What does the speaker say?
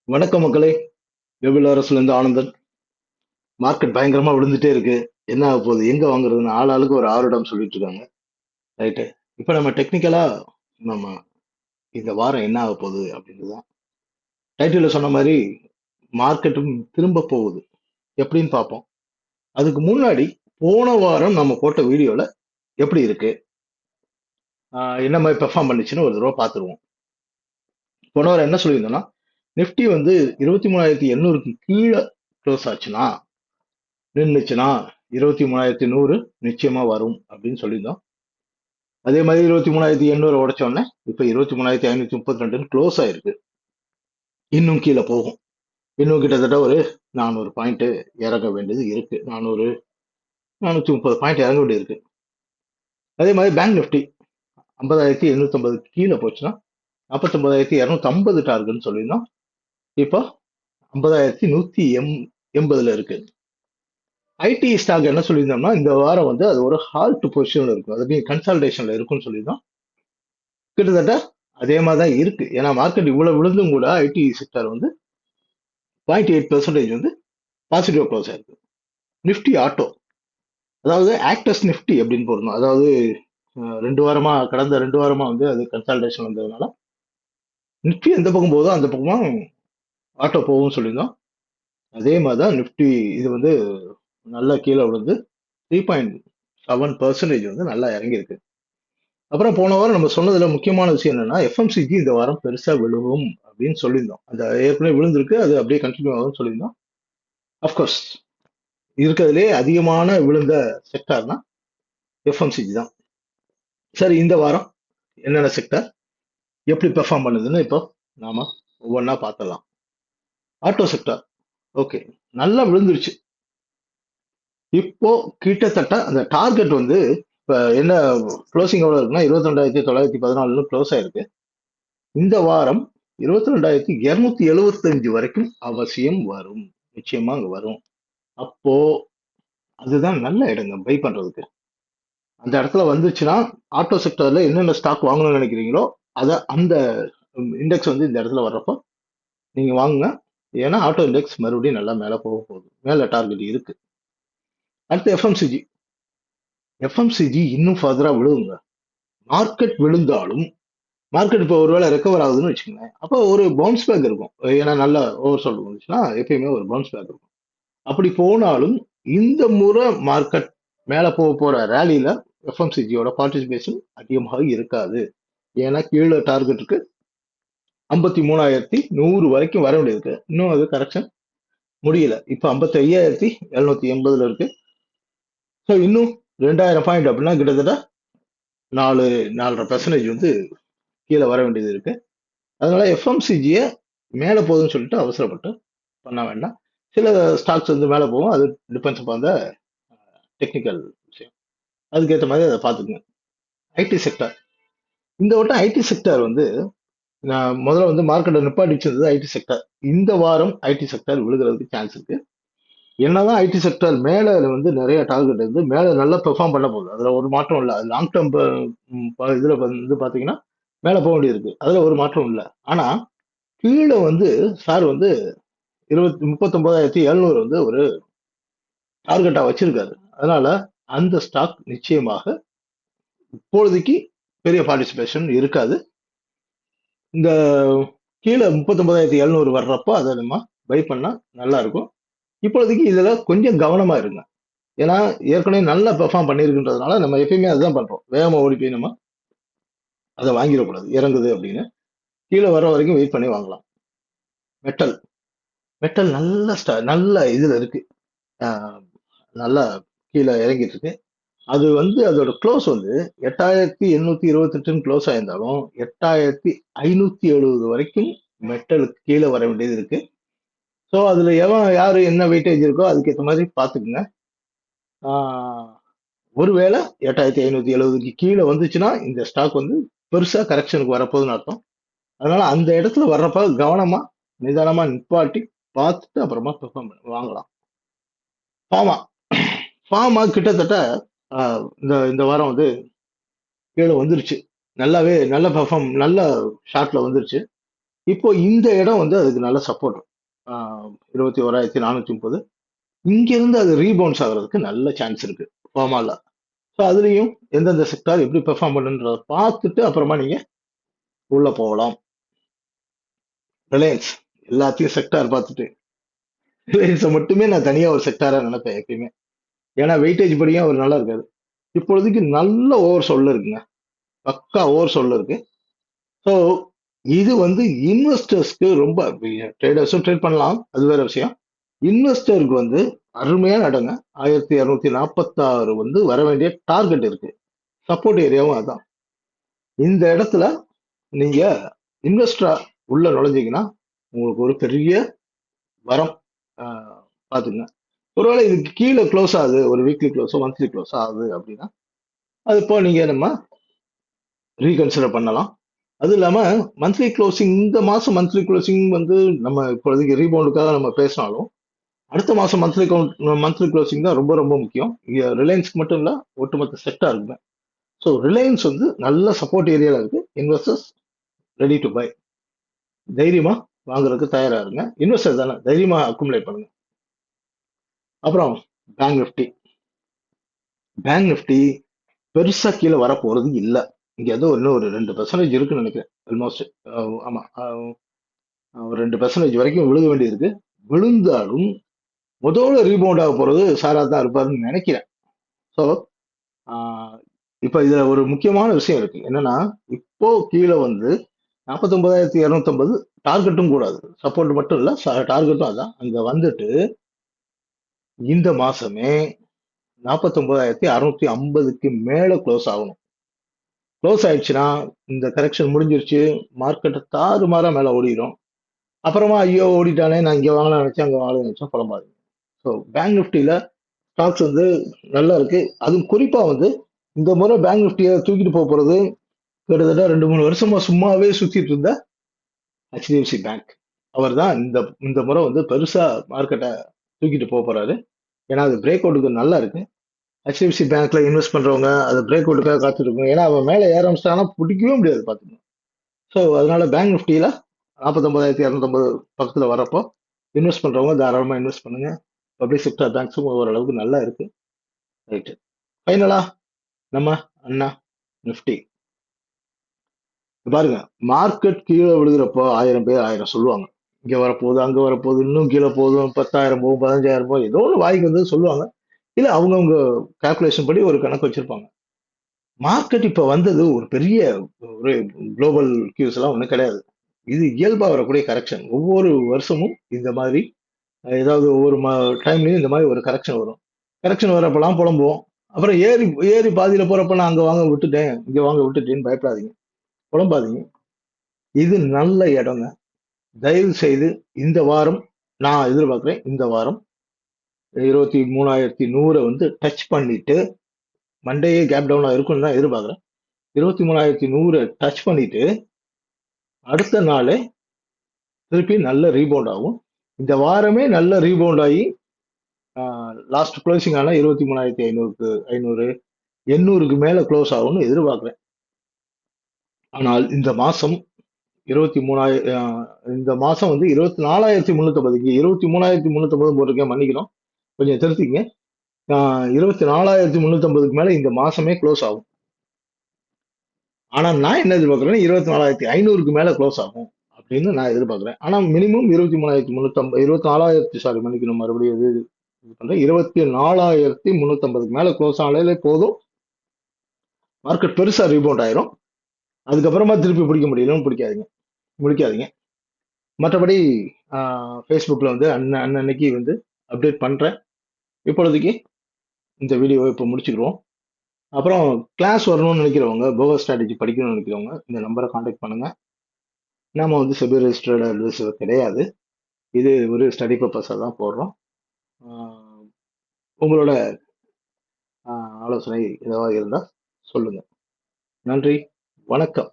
வணக்கம் மக்களே. வெவ்வேறு அரசுல இருந்து ஆனந்தன். மார்க்கெட் பயங்கரமா விழுந்துட்டே இருக்கு. என்ன ஆக போகுது, எங்க வாங்குறதுன்னு ஆளுக்கு ஒரு ஆறுடம் சொல்லிட்டு இருக்காங்க. ரைட்டு. இப்ப நம்ம டெக்னிக்கலா நம்ம இந்த வாரம் என்ன ஆக போகுது அப்படின்றதுதான். டைட்டில்ல சொன்ன மாதிரி மார்க்கெட்டும் திரும்ப போகுது எப்படின்னு பார்ப்போம். அதுக்கு முன்னாடி போன வாரம் நம்ம போட்ட வீடியோல எப்படி இருக்கு, என்ன மாதிரி பெர்ஃபார்ம் பண்ணுச்சுன்னு ஒரு தடவை பார்த்துருவோம். போன வாரம் என்ன சொல்லியிருந்தோம்னா, நிஃப்டி வந்து 23,800க்கு கீழே க்ளோஸ் ஆச்சுன்னா, நின்னுச்சுன்னா 23,100 நிச்சயமா வரும் அப்படின்னு சொல்லியிருந்தோம். அதே மாதிரி 23,800 உடைச்சோடனே இப்ப 23,532 க்ளோஸ் ஆயிருக்கு. இன்னும் கீழே போகும். இன்னும் கிட்டத்தட்ட ஒரு 400 பாயிண்ட் இறங்க வேண்டியது இருக்கு. 400 430 பாயிண்ட் இறங்க வேண்டியது இருக்கு. அதே மாதிரி பேங்க் நிஃப்டி 50,850 கீழே போச்சுன்னா 49,250 டார்கெட்னு சொல்லியிருந்தோம். இப்போ 50,180 இருக்கு. ஐடி ஸ்டாக் என்ன சொல்லியிருந்தோம்னா, இந்த வாரம் வந்து அது ஒரு ஹால்ட் பொசிஷன்ல இருக்கும், அது கன்சால்டேஷன்ல இருக்கும்னு சொல்லியிருந்தோம். கிட்டத்தட்ட அதே மாதிரி தான் இருக்கு. ஏன்னா மார்க்கெட் இவ்வளவு விழுந்தும் கூட ஐடி செக்டர் வந்து 0.8% வந்து பாசிட்டிவ் க்ளோஸ் ஆயிருக்கு. நிஃப்டி ஆட்டோ, அதாவது ஆக்டர்ஸ் நிஃப்டி அப்படின்னு போடணும். அதாவது கடந்த 2 வாரமா வந்து அது கன்சால்டேஷன் வந்ததுனால நிஃப்டி எந்த பக்கம் போதோ அந்த பக்கமா ஆட்டோ போகும்னு சொல்லியிருந்தோம். அதே மாதிரி தான் நிஃப்டி இது வந்து நல்லா கீழே விழுந்து 3.7% வந்து நல்லா இறங்கியிருக்கு. அப்புறம் போன வாரம் நம்ம சொன்னதுல முக்கியமான விஷயம் என்னன்னா, எஃப்எம்சிஜி இந்த வாரம் பெருசா விழுவும் அப்படின்னு சொல்லியிருந்தோம். அந்த ஏற்கனவே விழுந்திருக்கு, அது அப்படியே கண்டினியூ ஆகும்னு சொல்லியிருந்தோம். அஃப்கோர்ஸ் இருக்கிறதுலே அதிகமான விழுந்த செக்டார்னா எஃப்எம்சிஜி தான். சரி, இந்த வாரம் என்னென்ன செக்டர் எப்படி பெர்ஃபார்ம் பண்ணுதுன்னு இப்போ நாம ஒவ்வொன்றா பார்த்தலாம். ஆட்டோ செக்டார் ஓகே, நல்லா விழுந்துருச்சு. இப்போ கிட்டத்தட்ட அந்த டார்கெட் வந்து இப்ப என்ன க்ளோசிங் எவ்வளவு இருக்குன்னா 22,914 க்ளோஸ் ஆயிருக்கு. இந்த வாரம் 22,275 வரைக்கும் அவசியம் வரும். நிச்சயமா அங்க வரும். அப்போ அதுதான் நல்ல இடங்க பை பண்றதுக்கு. அந்த இடத்துல வந்துச்சுன்னா ஆட்டோ செக்டர்ல என்னென்ன ஸ்டாக் வாங்கணும்னு நினைக்கிறீங்களோ அத அந்த இண்டெக்ஸ் வந்து இந்த இடத்துல வர்றப்போ நீங்க வாங்குங்க. ஏன்னா ஆட்டோ இண்டெக்ஸ் மறுபடியும் நல்லா மேல போக போகுது, மேல டார்கெட் இருக்கு. அடுத்து எஃப்எம்சிஜி. எஃப்எம்சிஜி இன்னும் ஃபர்தரா விழுவுங்க. மார்க்கெட் விழுந்தாலும் மார்க்கெட் இப்போ ஒருவேளை ரெக்கவர் ஆகுதுன்னு வச்சுக்கோங்களேன், அப்போ ஒரு பவுன்ஸ் பேக் இருக்கும். ஏன்னா நல்ல ஓவர் சோல்டு வந்துச்சுன்னா எப்பயுமே ஒரு பவுன்ஸ் பேக் இருக்கும். அப்படி போனாலும் இந்த முறை மார்க்கெட் மேல போக போற ரேலியில எஃப்எம்சிஜியோட பார்ட்டிசிபேஷன் அதிகமாக இருக்காது. ஏன்னா கீழே டார்கெட் இருக்கு 53,100 வரைக்கும் வர வேண்டியிருக்கு. இன்னும் அது கரெக்ஷன் முடியல. இப்ப 55,780 இருக்கு. ஸோ இன்னும் 2,000 பாயிண்ட் அப்படின்னா கிட்டத்தட்ட 4.5% வந்து கீழே வர வேண்டியது இருக்கு. அதனால எஃப்எம்சிஜியை மேல போகுதுன்னு சொல்லிட்டு அவசரப்பட்டு பண்ண வேண்டாம். சில ஸ்டாக்ஸ் வந்து மேல போகும், அது டிபெண்ட்ஸ் அப்பான் த டெக்னிக்கல் விஷயம். அதுக்கேற்ற மாதிரி அதை பார்த்துக்குங்க. ஐடி செக்டர், இந்த வட்டம் ஐடி செக்டர் வந்து நான் முதல்ல வந்து மார்க்கெட்டை நிப்பாட்டிச்சிருந்தது ஐடி செக்டர். இந்த வாரம் ஐடி செக்டர் விழுகிறதுக்கு சான்ஸ் இருக்கு. என்னதான் ஐடி செக்டர் மேல வந்து நிறைய டார்கெட் இருந்து மேல நல்லா பெர்ஃபார்ம் பண்ண போகுது, அதுல ஒரு மாற்றம் இல்லை. அது லாங் டேர்ம் இதுல வந்து பாத்தீங்கன்னா மேல போக வேண்டியிருக்கு, அதுல ஒரு மாற்றம் இல்லை. ஆனா கீழே வந்து சார் வந்து 39,700 வந்து ஒரு டார்கெட்டா வச்சிருக்காரு. அதனால அந்த ஸ்டாக் நிச்சயமாக இப்பொழுதைக்கு பெரிய பார்ட்டிசிபேஷன் இருக்காது. இந்த கீழே 39,700 வர்றப்போ அதை நம்ம பை பண்ணா நல்லா இருக்கும். இப்பொழுதைக்கு இதுல கொஞ்சம் கவனமா இருங்க. ஏன்னா ஏற்கனவே நல்லா பெர்ஃபார்ம் பண்ணியிருக்குன்றதுனால நம்ம எப்பயுமே அதுதான் பண்றோம். வேகமா ஓடி போய் நம்ம அதை வாங்கிடக்கூடாது இறங்குது அப்படின்னு. கீழே வர வரைக்கும் வெயிட் பண்ணி வாங்கலாம். மெட்டல், மெட்டல் நல்ல இதுல இருக்கு. ஆஹ் நல்லா கீழே இறங்கிட்டு இருக்கு. அது வந்து அதோட க்ளோஸ் வந்து 8,828 க்ளோஸ் ஆயிருந்தாலும் 8,570 வரைக்கும் மெட்டலுக்கு கீழே வர வேண்டியது இருக்கு. ஸோ அதுல யாரு என்ன வெயிட்டேஜ் இருக்கோ அதுக்கேற்ற மாதிரி பார்த்துக்குங்க. ஆஹ் ஒருவேளை 8,570க்கு கீழே வந்துச்சுன்னா இந்த ஸ்டாக் வந்து பெருசா கரெக்ஷனுக்கு வரப்போகுதுன்னு அர்த்தம். அதனால அந்த இடத்துல வர்றப்ப கவனமா நிதானமா நிப்பாட்டி பார்த்துட்டு அப்புறமா பெர்ஃபார்ம் வாங்கலாம். ஃபார்மா, ஃபார்மா கிட்டத்தட்ட இந்த இந்த வாரம் வந்து கீழே வந்துருச்சு. நல்ல பெர்ஃபார்ம், நல்ல ஷார்ட்ல வந்துருச்சு. இப்போ இந்த இடம் வந்து அதுக்கு நல்ல சப்போர்ட். 21,430. இங்க இருந்து அது ரீபவுன்ஸ் ஆகுறதுக்கு நல்ல சான்ஸ் இருக்கு ஃபார்மால. ஸோ அதுலயும் எந்தெந்த செக்டார் எப்படி பெர்ஃபார்ம் பண்ணுன்றத பார்த்துட்டு அப்புறமா நீங்க உள்ள போகலாம். ரிலையன்ஸ் எல்லாத்தையும் செக்டார் பார்த்துட்டு ரிலையன்ஸை மட்டுமே நான் தனியா ஒரு செக்டாரா நினைப்பேன் எப்பயுமே. ஏன்னா வெயிட்டேஜ் படியும் அவர் நல்லா இருக்காது. இப்பொழுதுக்கு நல்ல ஓவர் சொல்ல இருக்குங்க. பக்கா ஓவர் சொல்ல இருக்கு. ஸோ இது வந்து இன்வெஸ்டர்ஸ்க்கு ரொம்ப, ட்ரேடர்ஸும் ட்ரேட் பண்ணலாம், அது வேற விஷயம். இன்வெஸ்டருக்கு வந்து அருமையான இடங்க. 1246 வந்து வர வேண்டிய டார்கெட் இருக்கு. சப்போர்ட் ஏரியாவும் அதான். இந்த இடத்துல நீங்க இன்வெஸ்டரா உள்ள நுழைஞ்சீங்கன்னா உங்களுக்கு ஒரு பெரிய வரம். ஆஹ் பாத்துங்க. ஒருவேளை இதுக்கு கீழே க்ளோஸ் ஆகுது, ஒரு வீக்லி க்ளோஸோ மந்த்லி க்ளோஸ் ஆகுது அப்படின்னா அது இப்போ நீங்க நம்ம ரீகன்சிடர் பண்ணலாம். அது இல்லாம மந்த்லி க்ளோசிங், இந்த மாசம் மந்த்லி க்ளோசிங் வந்து நம்ம இப்போதைக்கு ரீபவுண்டுக்காக நம்ம பேசினாலும் அடுத்த மாசம் மந்த்லி க்ளோசிங் தான் ரொம்ப ரொம்ப முக்கியம். இங்க ரிலையன்ஸ்க்கு மட்டும் இல்ல, ஒட்டுமொத்த செக்டாருக்குமே. ஸோ ரிலையன்ஸ் வந்து நல்ல சப்போர்ட் ஏரியால இருக்கு. Investors ready to buy. தைரியமா வாங்குறதுக்கு தயாரா இருங்க. இன்வெஸ்டர் தானே, தைரியமா அக்குமுலேட் பண்ணுங்க. அப்புறம் பேங்க் நிஃப்டி. பேங்க் நிஃப்டி பெருசா கீழே வர போறது இல்ல. இங்க ஏதோ இன்னும் ஒரு 2% இருக்குன்னு நினைக்கிறேன். ஆல்மோஸ்ட். ஆமா. ஒரு 2% வரைக்கும் விழுக வேண்டியிருக்கு. விழுந்தாலும் முதல்ல ரீபவுண்ட் ஆக போறது சாரா தான் இருப்பாருன்னு நினைக்கிறேன். ஸோ இப்ப இதுல ஒரு முக்கியமான விஷயம் இருக்கு. என்னன்னா, இப்போ கீழே வந்து 49,250 டார்கெட்டும் கூடாது. சப்போர்ட் மட்டும் இல்ல, டார்கெட்டும் அதான். அங்க வந்துட்டு இந்த மாசமே 49,650க்கு மேல க்ளோஸ் ஆகணும். க்ளோஸ் ஆயிடுச்சுன்னா இந்த கரெக்ஷன் முடிஞ்சிருச்சு. மார்க்கெட் தாறுமாறா மேல ஓடிடும். அப்புறமா ஐயோ ஓடிட்டானே, நான் இங்க வாங்கலாம் நினைச்சேன், அங்க வாங்கலாம் நினைச்சேன், புலம்பாது. ஸோ பேங்க் நிஃப்டியில ஸ்டாக்ஸ் வந்து நல்லா இருக்கு. அதுவும் குறிப்பா வந்து இந்த முறை பேங்க் நிஃப்டியை தூக்கிட்டு போக போறது கிட்டத்தட்ட 2 3 வருஷமா சும்மாவே சுத்திட்டு இருந்த ஹெச்டிஎஃப்சி பேங்க். அவர் தான் இந்த இந்த முறை வந்து பெருசா மார்க்கெட்டை தூக்கிட்டு போக போறாரு. ஏன்னா அது பிரேக் அவுட்டுக்கு நல்லா இருக்கு. ஹெச்டிஎஃப்சி பேங்க்ல இன்வெஸ்ட் பண்றவங்க அது பிரேக் அவுட்டுக்காக காத்துட்டு இருக்காங்க. ஏன்னா அவன் மேல ஏற ஆரம்பிச்சிட்டாங்கன்னா பிடிக்கவே முடியாது பாத்துக்கணும். ஸோ அதனால பேங்க் நிஃப்டியில 49,250 பக்கத்துல வரப்போ இன்வெஸ்ட் பண்றவங்க தாராளமா இன்வெஸ்ட் பண்ணுங்க. பப்ளிக் செக்டர் பேங்க்ஸும் ஓரளவுக்கு நல்லா இருக்கு. ரைட். ஃபைனலா நம்ம அண்ணா நிஃப்டி பாருங்க. மார்க்கெட் கீழே விழுகிறப்போ 1000 பேர் 1000 சொல்லுவாங்க. இங்க வரப்போகுது, அங்க வரப்போகுது, இன்னும் கீழே போதும், 10,000 போகும், 15,000 போகும், ஏதோ ஒரு வாய்க்கு வந்து சொல்லுவாங்க. இல்ல அவங்கவுங்க கால்குலேஷன் படி ஒரு கணக்கு வச்சிருப்பாங்க. மார்க்கெட் இப்ப வந்தது ஒரு பெரிய ஒரு குளோபல் கியூஸ் எல்லாம் ஒண்ணும் கிடையாது. இது இயல்பா வரக்கூடிய கரெக்ஷன். ஒவ்வொரு வருஷமும் இந்த மாதிரி ஏதாவது ஒவ்வொரு டைம்லயும் இந்த மாதிரி ஒரு கரெக்ஷன் வரும். கரெக்ஷன் வரப்பெல்லாம் புலம்புவோம். அப்புறம் ஏறி ஏறி பாதியில போறப்ப நான் அங்க வாங்க விட்டுட்டேன், இங்க வாங்க விட்டுட்டேன்னு பயப்படாதீங்க, புலம்பாதீங்க. இது நல்ல இடங்க. தயவு செய்து இந்த வாரம் நான் எதிர்பார்க்கிறேன். இந்த வாரம் 23,100 வந்து டச் பண்ணிட்டு மண்டேயே கேப் டவுனா இருக்கும்னு தான் எதிர்பார்க்கிறேன். 23,100 டச் பண்ணிட்டு அடுத்த நாளே திருப்பி நல்ல ரீபவுண்ட் ஆகும். இந்த வாரமே நல்ல ரீபவுண்ட் ஆகி லாஸ்ட் க்ளோசிங் ஆனா 23,500 800க்கு மேல க்ளோஸ் ஆகும்னு எதிர்பார்க்கிறேன். ஆனால் இந்த மாசம் 23,000, இந்த மாசம் வந்து 24,350, 23,350 போட்டிருக்கேன், மன்னிக்கணும், கொஞ்சம் திருத்திங்க. 24,350க்கு மேல இந்த மாசமே க்ளோஸ் ஆகும். ஆனா நான் என்ன எதிர்பார்க்கிறேன், 24,500க்கு மேல க்ளோஸ் ஆகும் அப்படின்னு நான் எதிர்பார்க்கிறேன். ஆனா மினிமம் 23,350, 24,000, சாரி மன்னிக்கணும், மறுபடியும் இது பண்றேன், 24,350க்கு மேல க்ளோஸ் ஆனாலே போதும். மார்க்கெட் பெருசா ரீபவுண்ட் ஆயிரும். அதுக்கப்புறமா திருப்பி பிடிக்க முடியலன்னு முடிக்காதீங்க. மற்றபடி ஃபேஸ்புக்கில் வந்து அன்னன்னைக்கு வந்து அப்டேட் பண்ணுறேன். இப்பொழுதைக்கு இந்த வீடியோவை இப்போ முடிச்சுக்கிறோம். அப்புறம் கிளாஸ் வரணும்னு நினைக்கிறவங்க, போகோ ஸ்ட்ராட்டஜி படிக்கணும்னு நினைக்கிறவங்க இந்த நம்பரை காண்டாக்ட் பண்ணுங்க. நாம வந்து செபி ரெஜிஸ்டர்ட் அட்வைசர் கிடையாது. இது ஒரு ஸ்டடி பர்பஸாக தான் போடுறோம். உங்களோட ஆலோசனை ஏதாவது இருந்தால் சொல்லுங்க. நன்றி, வணக்கம்.